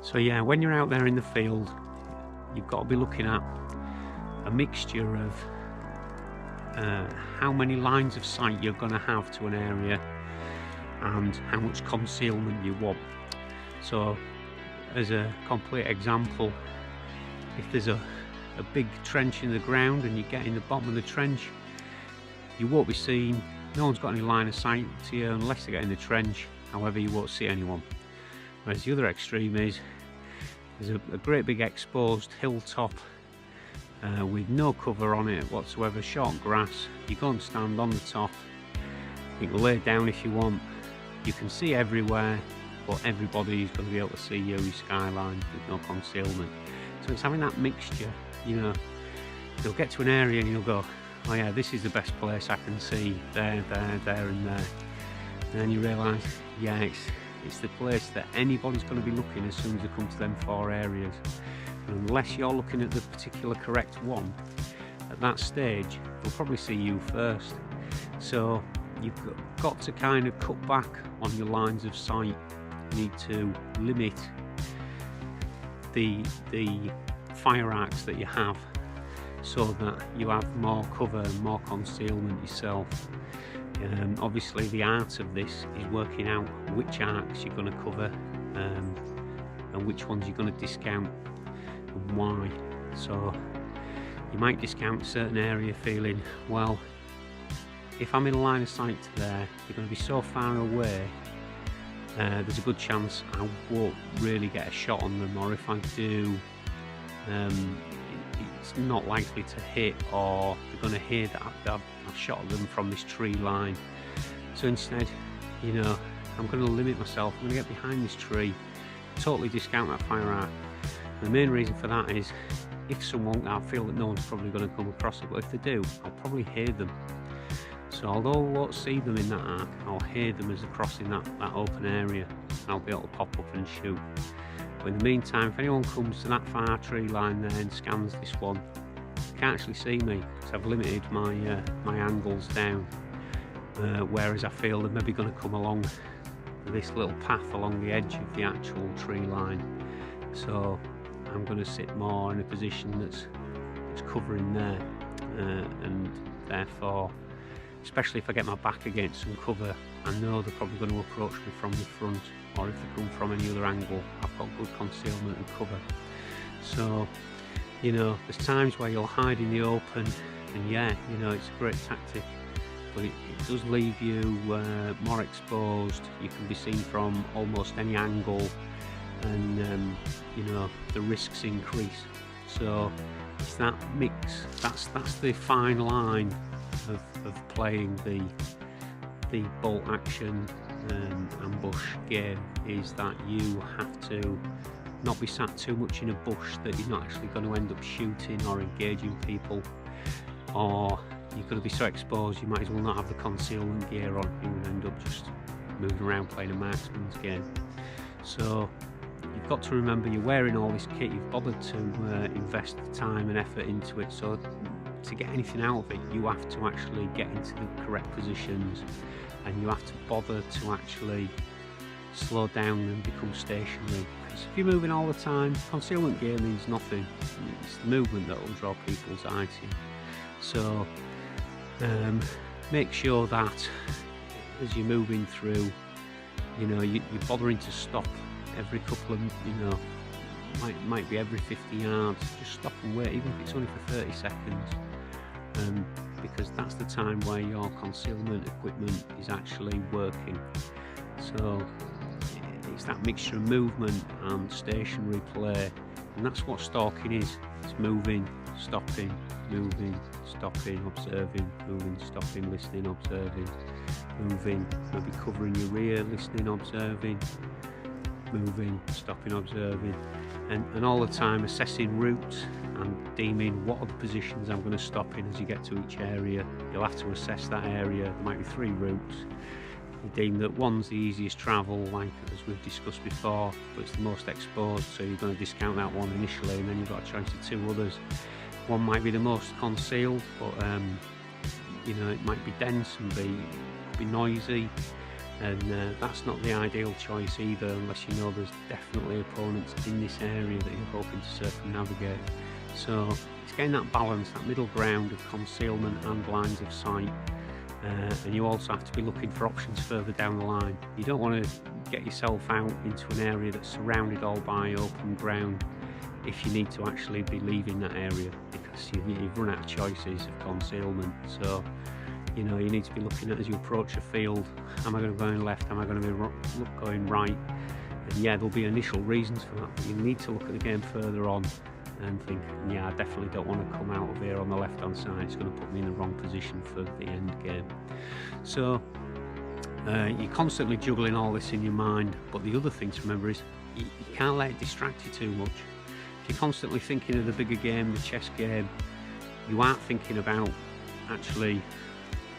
So yeah, when you're out there in the field, you've got to be looking at a mixture of how many lines of sight you're going to have to an area and how much concealment you want. So as a complete example, if there's a big trench in the ground and you get in the bottom of the trench, you won't be seen, no one's got any line of sight to you unless they get in the trench. However, you won't see anyone. Whereas the other extreme is there's a great big exposed hilltop with no cover on it whatsoever, short grass. You go and stand on the top, you can lay down if you want, you can see everywhere, but everybody's going to be able to see you, your skyline, with no concealment. So it's having that mixture, you know. You'll get to an area and you'll go, oh yeah, this is the best place I can see, there, there, there and there. And then you realise, yeah, it's the place that anybody's going to be looking as soon as they come to them 4 areas. And unless you're looking at the particular correct one, at that stage, they'll probably see you first. So you've got to kind of cut back on your lines of sight. You need to limit the fire arcs that you have so that you have more cover and more concealment yourself. Obviously the art of this is working out which arcs you're going to cover and which ones you're going to discount and why. So you might discount a certain area feeling, well, if I'm in a line of sight to there, you're going to be so far away, there's a good chance I won't really get a shot on them, or if I do, it's not likely to hit, or they're going to hear that I've shot at them from this tree line. So instead, you know, I'm going to limit myself. I'm going to get behind this tree, totally discount that fire arc. The main reason for that is if someone, I feel that no one's probably going to come across it, but if they do, I'll probably hear them. So although I won't see them in that arc, I'll hear them as they're crossing that open area, and I'll be able to pop up and shoot. But in the meantime, if anyone comes to that far tree line there and scans this one, they can't actually see me because I've limited my angles down. Whereas I feel they're maybe going to come along this little path along the edge of the actual tree line. So I'm going to sit more in a position that's covering there, and therefore, especially if I get my back against some cover, I know they're probably going to approach me from the front, or if they come from any other angle, I've got good concealment and cover. So, you know, there's times where you'll hide in the open, and yeah, you know, it's a great tactic, but it does leave you more exposed. You can be seen from almost any angle, and you know, the risks increase. So it's that mix, that's the fine line of playing the bolt action ambush game, is that you have to not be sat too much in a bush that you're not actually going to end up shooting or engaging people, or you're going to be so exposed you might as well not have the concealment gear on. You would end up just moving around playing a marksman's game. So you've got to remember you're wearing all this kit, you've bothered to invest the time and effort into it, so to get anything out of it you have to actually get into the correct positions, and you have to bother to actually slow down and become stationary. Because if you're moving all the time, concealment gear means nothing. It's the movement that will draw people's eye to you. So make sure that as you're moving through, you know, you're bothering to stop every couple of, you know, might be every 50 yards, just stop and wait, even if it's only for 30 seconds, because that's the time where your concealment equipment is actually working. So it's that mixture of movement and stationary play, and that's what stalking is. It's moving, stopping, moving, stopping, observing, moving, stopping, listening, observing, moving, maybe covering your rear, listening, observing, moving, stopping, observing, and all the time assessing routes and deeming what are the positions I'm going to stop in as you get to each area. You'll have to assess that area. There might be 3 routes. You deem that one's the easiest travel, like as we've discussed before, but it's the most exposed, so you're going to discount that one initially, and then you've got a choice of 2 others. One might be the most concealed, but you know, it might be dense and be noisy. and that's not the ideal choice either, unless you know there's definitely opponents in this area that you're hoping to circumnavigate. So it's getting that balance, that middle ground of concealment and lines of sight. And you also have to be looking for options further down the line. You don't want to get yourself out into an area that's surrounded all by open ground if you need to actually be leaving that area, because you've run out of choices of concealment. So you know, you need to be looking at, as you approach a field, am I going to go in left, am I going to be going right? And yeah, there'll be initial reasons for that, but you need to look at the game further on and think, yeah, I definitely don't want to come out of here on the left hand side, it's going to put me in the wrong position for the end game. So you're constantly juggling all this in your mind, but the other thing to remember is you can't let it distract you too much. If you're constantly thinking of the bigger game, the chess game, you aren't thinking about actually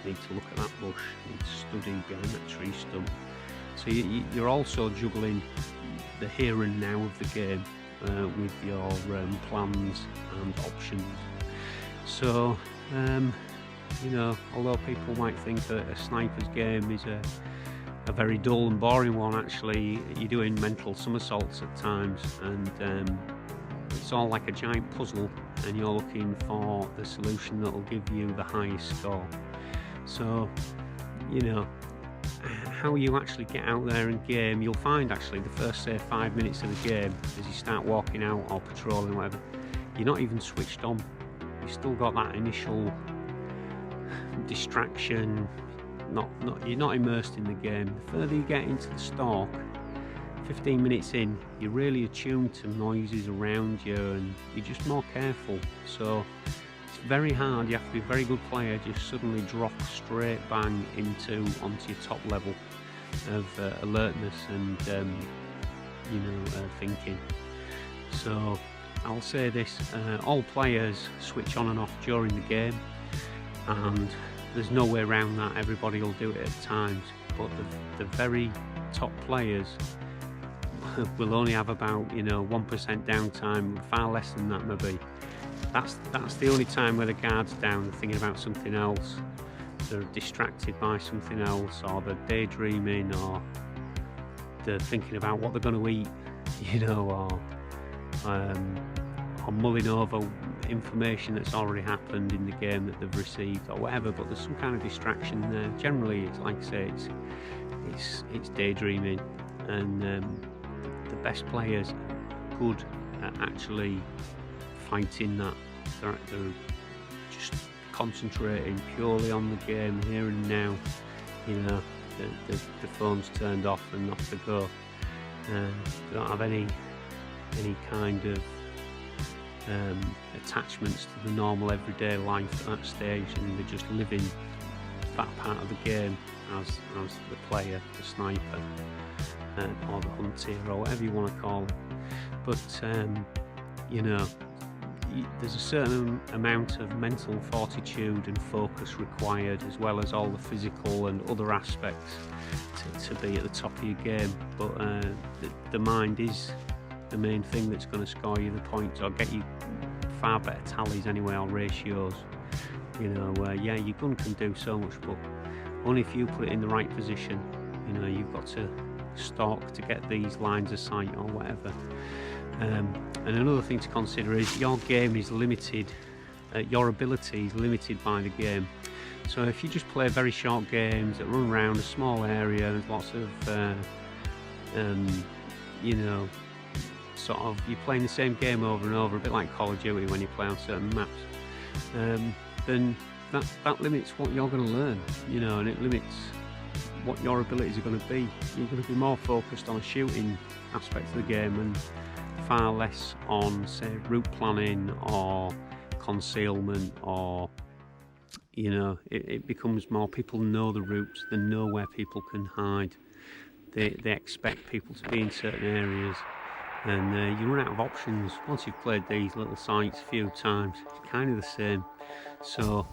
need to look at that bush, need to study behind that tree stump. So you're also juggling the here and now of the game with your plans and options. So you know, although people might think that a sniper's game is a very dull and boring one, actually you're doing mental somersaults at times, and it's all like a giant puzzle, and you're looking for the solution that will give you the highest score. So, you know, how you actually get out there and game, you'll find actually the first, say, 5 minutes of the game, as you start walking out or patrolling or whatever, you're not even switched on. You've still got that initial distraction, you're not immersed in the game. The further you get into the stalk, 15 minutes in, you're really attuned to noises around you and you're just more careful. So it's very hard, you have to be a very good player, just suddenly drop straight bang onto your top level of alertness and you know, thinking. So I'll say this, all players switch on and off during the game, and there's no way around that. Everybody will do it at times, but the very top players will only have about, you know, 1% downtime, far less than that maybe. That's the only time where the guard's down, they're thinking about something else, they're distracted by something else, or they're daydreaming, or they're thinking about what they're going to eat, you know, or mulling over information that's already happened in the game that they've received or whatever. But there's some kind of distraction there. Generally, it's like I say, it's daydreaming, and the best players are good at actually fighting that. They're just concentrating purely on the game here and now. You know, the phone's turned off and off they go. They don't have any kind of attachments to the normal everyday life at that stage, and they're just living that part of the game as the player, the sniper, or the hunter, or whatever you want to call it. But you know, there's a certain amount of mental fortitude and focus required, as well as all the physical and other aspects to be at the top of your game. But the mind is the main thing that's going to score you the points, or get you far better tallies anyway, or ratios. You know, yeah, your gun can do so much, but only if you put it in the right position. You know, you've got to stalk to get these lines of sight or whatever. And another thing to consider is your game is limited, your ability is limited by the game. So if you just play very short games that run around a small area, there's lots of you know, sort of, you're playing the same game over and over, a bit like Call of Duty when you play on certain maps, then that limits what you're going to learn, you know, and it limits what your abilities are going to be. You're going to be more focused on a shooting aspect of the game and far less on, say, route planning or concealment, or, you know, it becomes more, people know the routes, they know where people can hide, they expect people to be in certain areas, and you run out of options. Once you've played these little sites a few times, it's kind of the same. So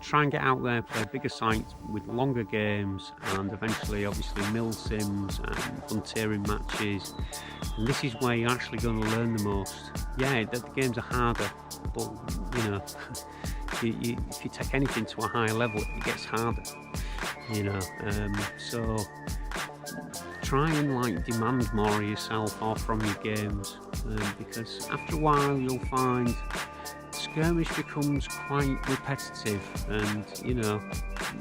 try and get out there, play bigger sites with longer games, and eventually obviously mill sims and hunting matches, and this is where you're actually going to learn the most. Yeah, the games are harder, but you know, if you take anything to a higher level, it gets harder. you know. So try and like demand more of yourself or from your games, because after a while you'll find skirmish becomes quite repetitive, and you know,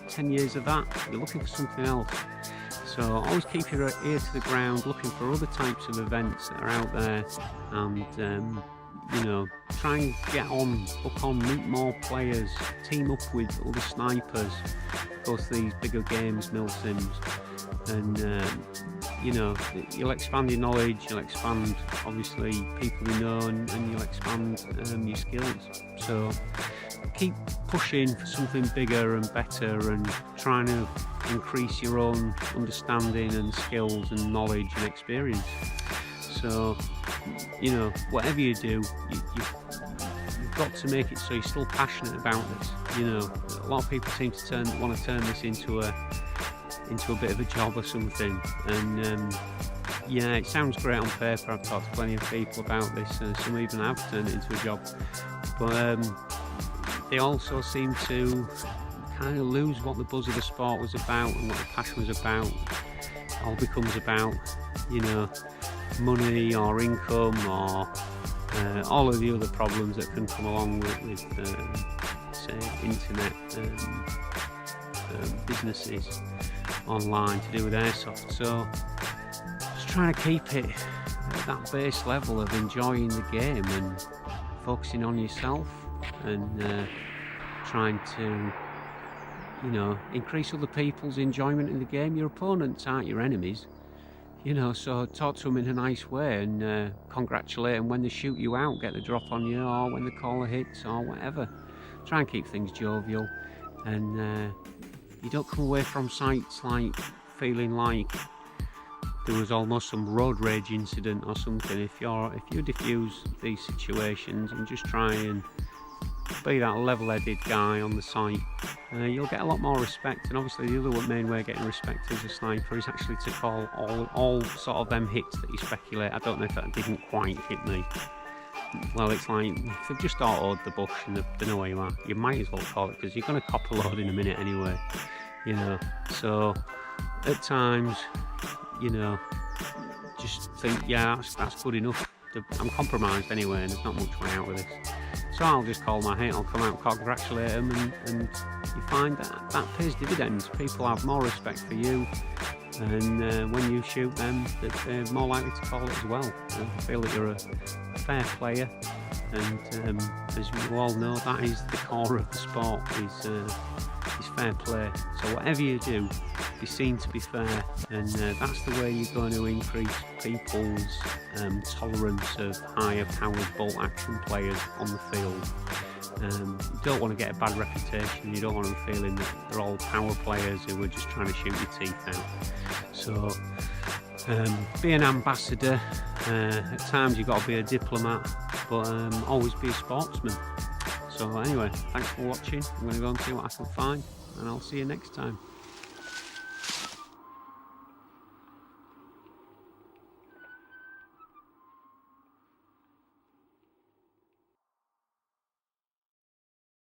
10 years of that, you're looking for something else. So always keep your ear to the ground, looking for other types of events that are out there, and you know, try and get on, book on, meet more players, team up with other snipers, go to these bigger games, milsims, and you know, you'll expand your knowledge, you'll expand obviously people you know, and you'll expand your skills. So keep pushing for something bigger and better, and trying to increase your own understanding and skills and knowledge and experience. So, you know, whatever you do, you've got to make it so you're still passionate about this. You know, a lot of people seem to want to turn this into a bit of a job or something, and yeah, it sounds great on paper. I've talked to plenty of people about this, and some even have turned it into a job, but they also seem to kind of lose what the buzz of the sport was about and what the passion was about. It all becomes about, you know, money or income, or all of the other problems that can come along with say, internet businesses online to do with airsoft. So just trying to keep it at that base level of enjoying the game and focusing on yourself, and trying to, you know, increase other people's enjoyment in the game. Your opponents aren't your enemies, you know, so talk to them in a nice way, and congratulate them when they shoot you out, get the drop on you, or when the caller hits, or whatever. Try and keep things jovial, and you don't come away from sites like feeling like there was almost some road rage incident or something. If you diffuse these situations and just try and be that level-headed guy on the site, you'll get a lot more respect. And obviously the other main way of getting respect as a sniper is actually to call all sort of them hits that you speculate. I don't know if that didn't quite hit me. Well, it's like, if they've just auto'd the bush and they know where you are, you might as well call it, because you're going to cop a load in a minute anyway, you know. So at times, you know, just think, yeah, that's good enough. I'm compromised anyway, and there's not much way out of this. So I'll just call my hit, I'll come out and congratulate them, and you find that pays dividends. People have more respect for you, and when you shoot them, they're more likely to call it as well. I feel that you're a fair player, and as you all know, that is the core of the sport, is fair play. So whatever you do, be seen to be fair, and that's the way you're going to increase people's tolerance of higher powered bolt action players on the field. You don't want to get a bad reputation. You don't want them feeling that they're all power players who are just trying to shoot your teeth out. So be an ambassador. At times you've got to be a diplomat, but always be a sportsman. So anyway, thanks for watching. I'm going to go and see what I can find, and I'll see you next time.